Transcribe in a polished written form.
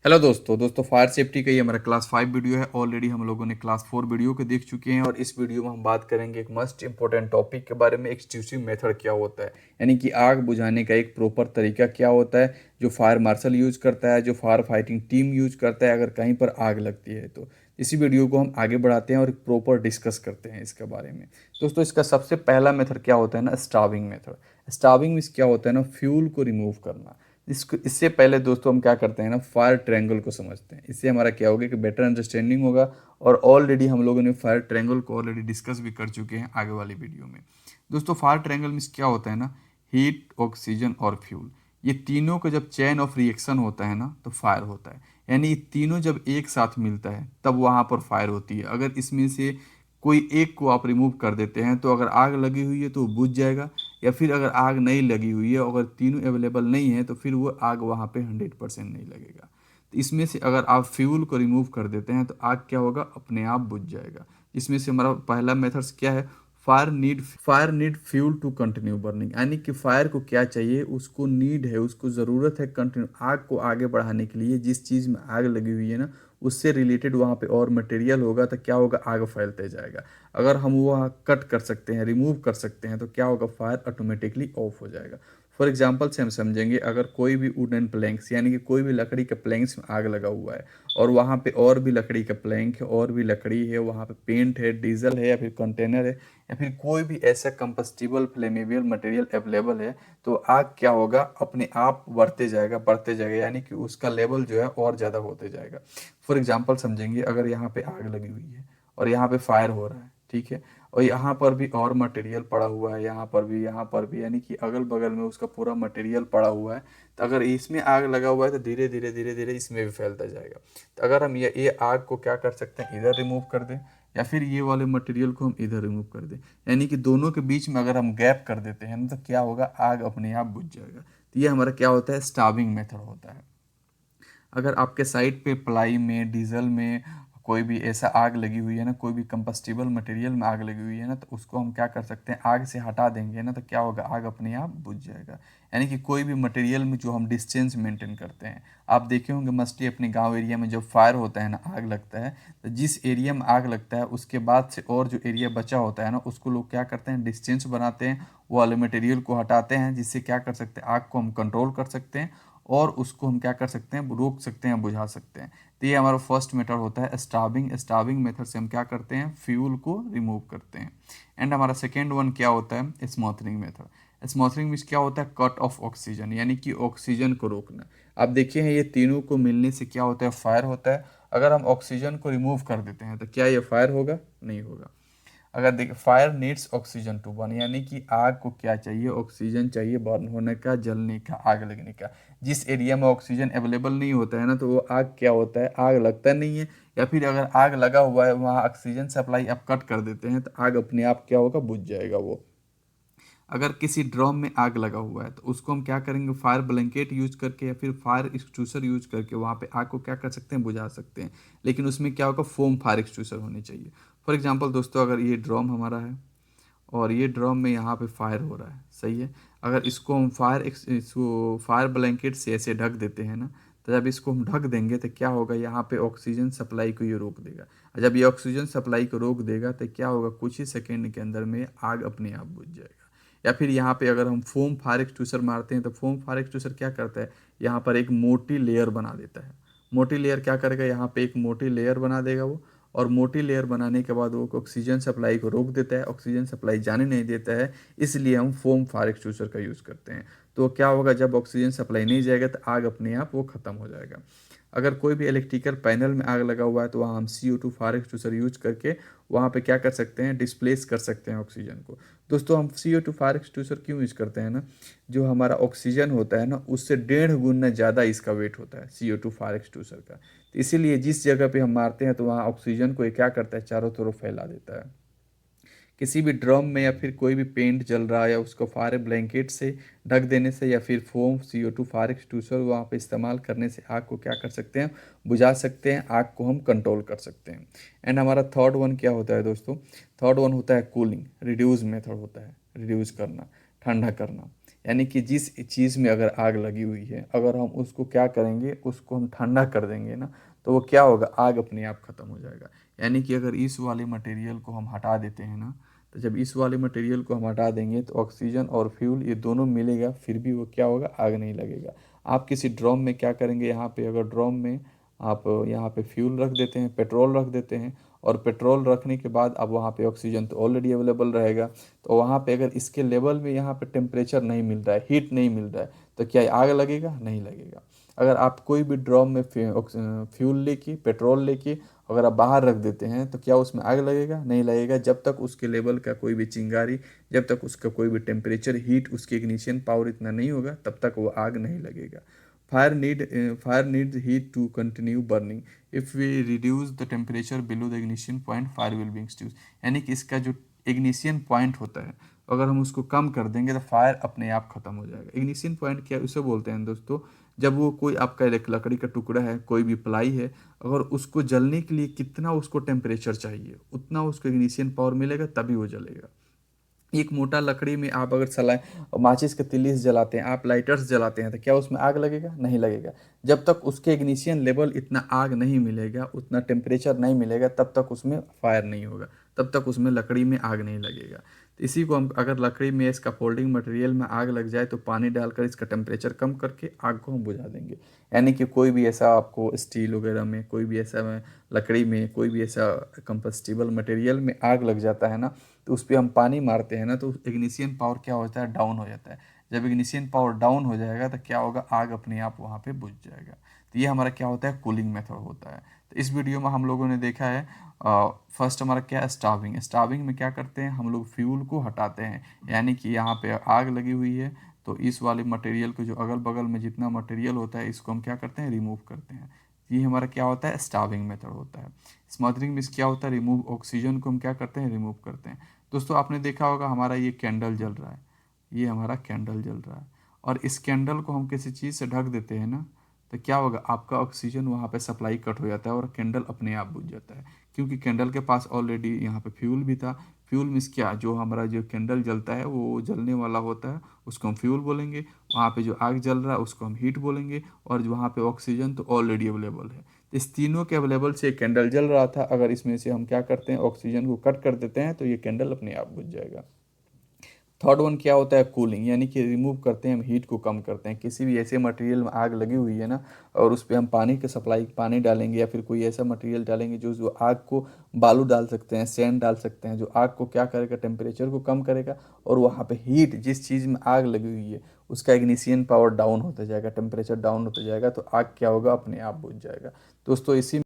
Hello दोस्तों fire safety का ये हमारा क्लास 5 वीडियो है। ऑलरेडी हम लोगों ने क्लास 4 वीडियो को देख चुके हैं और इस वीडियो में हम बात करेंगे एक मस्ट इंपॉर्टेंट टॉपिक के बारे में, एक्सटिंग्विशिंग मेथड क्या होता है, यानी कि आग बुझाने का एक प्रॉपर तरीका क्या होता है जो फायर मार्शल यूज करता है, जो फायर फाइटिंग टीम यूज करता है अगर कहीं पर आग लगती है। तो इसी वीडियो को हम आगे बढ़ाते हैं और प्रॉपर डिस्कस करते हैं इसके बारे में। दोस्तों इसका सबसे पहला मेथड क्या होता है ना, स्टार्विंग मेथड। स्टार्विंग में क्या होता है ना, फ्यूल को रिमूव करना। इससे पहले दोस्तों हम क्या करते हैं ना, फायर ट्रायंगल को समझते हैं। इससे हमारा क्या होगा कि बेटर अंडरस्टैंडिंग होगा। और ऑलरेडी हम लोगों ने फायर ट्रायंगल को ऑलरेडी डिस्कस भी कर चुके हैं आगे वाली वीडियो में। दोस्तों फायर ट्रायंगल में क्या होता है ना, हीट, ऑक्सीजन और फ्यूल, ये तीनों का जब चेन ऑफ रिएक्शन होता है ना तो फायर होता है। यानी ये तीनों जब एक साथ मिलता है तब वहाँ पर फायर होती है। अगर इसमें से कोई एक को आप रिमूव कर देते हैं तो अगर आग लगी हुई है तो वो बुझ जाएगा, या फिर अगर आग नहीं लगी हुई है, अगर तीनों अवेलेबल नहीं है तो फिर वो आग वहाँ पे 100% नहीं लगेगा। तो इसमें से अगर आप फ्यूल को रिमूव कर देते हैं तो आग क्या होगा, अपने आप बुझ जाएगा। इसमें से हमारा पहला मेथड्स क्या है, fire need fuel to continue burning. यानी कि फायर को क्या चाहिए, उसको नीड है, उसको ज़रूरत है कंटिन्यू आग को आगे बढ़ाने के लिए। जिस चीज़ में आग लगी हुई है ना उससे रिलेटेड वहाँ पे और मटेरियल होगा तो क्या होगा, आग फैलते जाएगा। अगर हम वहाँ कट कर सकते हैं, रिमूव कर सकते हैं तो क्या होगा, फायर ऑटोमेटिकली ऑफ हो जाएगा। फॉर एग्जांपल से हम समझेंगे, अगर कोई भी वुडन प्लैंक्स यानी कि कोई भी लकड़ी के प्लैंक्स में आग लगा हुआ है और वहाँ पे और भी लकड़ी का प्लैंक है, और भी लकड़ी है, वहाँ पे पेंट है, डीजल है, या फिर कंटेनर है, या फिर कोई भी ऐसा कंपस्टिबल फ्लेमेबल मटेरियल अवेलेबल है, तो आग क्या होगा, अपने आप बढ़ते जाएगा, यानी कि उसका लेवल जो है और ज़्यादा होते जाएगा। फॉर एग्जाम्पल समझेंगे, अगर यहाँ पे आग लगी हुई है और यहाँ पे फायर हो रहा है, ठीक है, और यहाँ पर भी और मटेरियल पड़ा हुआ है, यहाँ पर भी, यानी कि अगल बगल में उसका पूरा मटेरियल पड़ा हुआ है। तो अगर इसमें आग लगा हुआ है तो धीरे धीरे इसमें भी फैलता जाएगा। तो अगर हम ये आग को क्या कर सकते हैं, इधर रिमूव कर दें, या फिर ये वाले मटेरियल को हम इधर रिमूव कर दें, यानी कि दोनों के बीच में अगर हम गैप कर देते हैं ना तो क्या होगा, आग अपने आप बुझ जाएगा। तो ये हमारा क्या होता है, स्टार्विंग मेथड होता है। अगर आपके साइड पे प्लाई में, डीजल में कोई भी ऐसा आग लगी हुई है ना, कोई भी कंपस्टिबल मटेरियल में आग लगी हुई है ना, तो उसको हम क्या कर सकते हैं, आग से हटा देंगे ना तो क्या होगा, आग अपने आप बुझ जाएगा। यानी कि कोई भी मटेरियल में जो हम डिस्टेंस मेंटेन करते हैं, आप देखे होंगे मस्टली अपने गांव एरिया में जब फायर होता है ना, आग लगता है, तो जिस एरिया में आग लगता है उसके बाद से और जो एरिया बचा होता है ना उसको लोग क्या करते हैं, डिस्टेंस बनाते हैं, वो वाले मटेरियल को हटाते हैं, जिससे क्या कर सकते हैं, आग को हम कंट्रोल कर सकते हैं और उसको हम क्या कर सकते हैं, रोक सकते हैं, बुझा सकते हैं। तो ये हमारा फर्स्ट मेथड होता है स्टार्विंग। स्टार्विंग मेथड से हम क्या करते हैं, फ्यूल को रिमूव करते हैं। एंड हमारा सेकेंड वन क्या होता है, स्मॉथरिंग मेथड। स्मॉथरिंग में क्या होता है, कट ऑफ ऑक्सीजन, यानी कि ऑक्सीजन को रोकना। आप देखिए हैं ये तीनों को मिलने से क्या होता है, फायर होता है। अगर हम ऑक्सीजन को रिमूव कर देते हैं तो क्या ये फायर होगा, नहीं होगा। अगर देखिए, fire needs oxygen to burn, यानी कि आग को क्या चाहिए, ऑक्सीजन चाहिए बर्न होने का, जलने का, आग लगने का। जिस एरिया में ऑक्सीजन अवेलेबल नहीं होता है ना तो वो आग क्या होता है, आग लगता नहीं है। या फिर अगर आग लगा हुआ है वहाँ ऑक्सीजन सप्लाई आप कट कर देते हैं तो आग अपने आप क्या होगा, बुझ जाएगा वो। अगर किसी ड्रम में आग लगा हुआ है तो उसको हम क्या करेंगे, फायर ब्लैंकेट यूज करके या फिर फायर एक्सटिंग्विशर यूज करके वहाँ पे आग को क्या कर सकते हैं, बुझा सकते हैं। लेकिन उसमें क्या होगा, फोम फायर एक्सटिंग्विशर होनी चाहिए। फॉर एग्जांपल दोस्तों, अगर ये ड्रम हमारा है और ये ड्रम में यहाँ पे फायर हो रहा है, सही है। अगर इसको हम इसको फायर ब्लैंकेट से ऐसे ढक देते हैं ना, तो जब इसको हम ढक देंगे तो क्या होगा, यहाँ पे ऑक्सीजन सप्लाई को ये रोक देगा। और जब ये ऑक्सीजन सप्लाई को रोक देगा तो क्या होगा, कुछ ही सेकेंड के अंदर में आग अपने आप बुझ जाएगा। या फिर यहाँ पे अगर हम फोम फायर एक्सटिंग्विशर मारते हैं तो फोम फायर एक्सटिंग्विशर क्या करता है, यहाँ पर एक मोटी लेयर बना देता है। मोटी लेयर क्या करेगा, यहाँ पे एक मोटी लेयर बना देगा वो। और मोटी लेयर बनाने के बाद वो ऑक्सीजन सप्लाई को रोक देता है, ऑक्सीजन सप्लाई जाने नहीं देता है। इसलिए हम फोम फायर एक्सटिंग्विशर का यूज़ करते हैं। तो क्या होगा, जब ऑक्सीजन सप्लाई नहीं जाएगा तो आग अपने आप वो खत्म हो जाएगा। अगर कोई भी इलेक्ट्रिकल पैनल में आग लगा हुआ है तो वहाँ हम CO2 फायर एक्सटिंग्विशर यूज करके वहाँ पे क्या कर सकते हैं, डिस्प्लेस कर सकते हैं ऑक्सीजन को। दोस्तों हम CO2 फायर एक्सटिंग्विशर क्यों यूज करते हैं ना, जो हमारा ऑक्सीजन होता है ना उससे 1.5 गुना ज़्यादा इसका वेट होता है CO2 फायर एक्सटिंग्विशर का। तो इसीलिए जिस जगह पे हम मारते हैं तो वहाँ ऑक्सीजन को ये क्या करता है, चारों तरफ फैला देता है। किसी भी ड्रम में या फिर कोई भी पेंट जल रहा है या उसको फायर ब्लैंकेट से ढक देने से या फिर फोम CO2 फायर एक्सटिंग्विशर वहाँ पे इस्तेमाल करने से आग को क्या कर सकते हैं, बुझा सकते हैं, आग को हम कंट्रोल कर सकते हैं। एंड हमारा थर्ड वन क्या होता है दोस्तों, थर्ड वन होता है कूलिंग, रिड्यूस मेथड होता है, रिड्यूस करना, ठंडा करना। यानी कि जिस चीज़ में अगर आग लगी हुई है, अगर हम उसको क्या करेंगे, उसको हम ठंडा कर देंगे ना, तो वो क्या होगा, आग अपने आप ख़त्म हो जाएगा। यानी कि अगर इस वाले मटेरियल को हम हटा देते हैं ना, तो जब इस वाले मटेरियल को हम हटा देंगे तो ऑक्सीजन और फ्यूल ये दोनों मिलेगा, फिर भी वो क्या होगा, आग नहीं लगेगा। आप किसी ड्रम में क्या करेंगे, यहाँ पे अगर ड्रम में आप यहाँ पे फ्यूल रख देते हैं, पेट्रोल रख देते हैं, और पेट्रोल रखने के बाद अब वहाँ पे ऑक्सीजन तो ऑलरेडी अवेलेबल रहेगा, तो वहाँ पे अगर इसके लेवल में यहाँ पे टेम्परेचर नहीं मिल रहा है, हीट नहीं मिल रहा है, तो क्या आग लगेगा, नहीं लगेगा। अगर आप कोई भी ड्रम में फ्यूल लेके, पेट्रोल लेके अगर आप बाहर रख देते हैं, तो क्या उसमें आग लगेगा, नहीं लगेगा। जब तक उसके लेवल का कोई भी चिंगारी, जब तक उसका कोई भी टेम्परेचर, हीट, उसकी इग्निशन पावर इतना नहीं होगा, तब तक वो आग नहीं लगेगा। Fire need heat to continue burning. If we reduce the temperature below the ignition point, fire will be extinguished. यानी कि इसका जो इग्निशन पॉइंट होता है, अगर हम उसको कम कर देंगे तो फायर अपने आप खत्म हो जाएगा। इग्निशन पॉइंट क्या उसे बोलते हैं दोस्तों, जब वो कोई आपका एक लकड़ी का टुकड़ा है, कोई भी प्लाई है, अगर उसको जलने के लिए कितना उसको टेम्परेचर चाहिए, उतना उसको इग्निशन पावर मिलेगा, तभी वो जलेगा। एक मोटा लकड़ी में आप अगर सलाए माचिस के तिल्ली से जलाते हैं, आप लाइटर्स जलाते हैं, तो क्या उसमें आग लगेगा, नहीं लगेगा। जब तक उसके इग्निशियन लेवल इतना आग नहीं मिलेगा, उतना टेम्परेचर नहीं मिलेगा, तब तक उसमें फायर नहीं होगा, तब तक उसमें लकड़ी में आग नहीं लगेगा। तो इसी को हम, अगर लकड़ी में इसका फोल्डिंग मटेरियल में आग लग जाए, तो पानी डालकर इसका टेम्परेचर कम करके आग को हम बुझा देंगे। यानी कि कोई भी ऐसा आपको स्टील वगैरह में, कोई भी ऐसा लकड़ी में, कोई भी ऐसा कंपस्टिबल मटेरियल में आग लग जाता है ना, तो उस पर हम पानी मारते हैं ना, तो इग्निशियन पावर क्या होता है, डाउन हो जाता है। जब इग्निशियन पावर डाउन हो जाएगा, तो क्या होगा, आग अपने आप वहाँ पे बुझ जाएगा। तो ये हमारा क्या होता है, कूलिंग मेथड होता है। तो इस वीडियो में हम लोगों ने देखा है, फर्स्ट हमारा क्या है, स्टाविंग। स्टाविंग में क्या करते हैं, हम लोग फ्यूल को हटाते हैं। यानी कि यहाँ पे आग लगी हुई है, तो इस वाले मटेरियल को, जो अगल बगल में जितना मटेरियल होता है, इसको हम क्या करते हैं, रिमूव करते हैं। ये हमारा क्या होता है, स्टाविंग मेथड होता है। स्मदरिंग में क्या होता है, रिमूव ऑक्सीजन को हम क्या करते हैं, रिमूव करते हैं। दोस्तों आपने देखा होगा, हमारा ये कैंडल जल रहा है, ये हमारा कैंडल जल रहा है, और इस कैंडल को हम किसी चीज़ से ढक देते हैं ना, तो क्या होगा, आपका ऑक्सीजन वहाँ पे सप्लाई कट हो जाता है और कैंडल अपने आप बुझ जाता है। क्योंकि कैंडल के पास ऑलरेडी यहाँ पे फ्यूल भी था। फ्यूल मीन्स क्या, जो हमारा जो कैंडल जलता है वो जलने वाला होता है, उसको हम फ्यूल बोलेंगे। वहाँ पे जो आग जल रहा है उसको हम हीट बोलेंगे, और जो वहाँ पे ऑक्सीजन तो ऑलरेडी अवेलेबल है। तो इस तीनों के अवेलेबल से कैंडल जल रहा था, अगर इसमें से हम क्या करते हैं, ऑक्सीजन को कट कर देते हैं, तो ये कैंडल अपने आप बुझ जाएगा। थर्ड वन क्या होता है, कूलिंग। यानी कि रिमूव करते हैं, हम हीट को कम करते हैं। किसी भी ऐसे मटेरियल में आग लगी हुई है ना, और उस पर हम पानी के सप्लाई, पानी डालेंगे, या फिर कोई ऐसा मटेरियल डालेंगे जो जो आग को, बालू डाल सकते हैं, सैंड डाल सकते हैं, जो आग को क्या करेगा, टेम्परेचर को कम करेगा, और वहाँ पे हीट, जिस चीज़ में आग लगी हुई है उसका इग्निशियन पावर डाउन होता जाएगा, टेम्परेचर डाउन होता जाएगा, तो आग क्या होगा, अपने आप बुझ जाएगा। दोस्तों इसी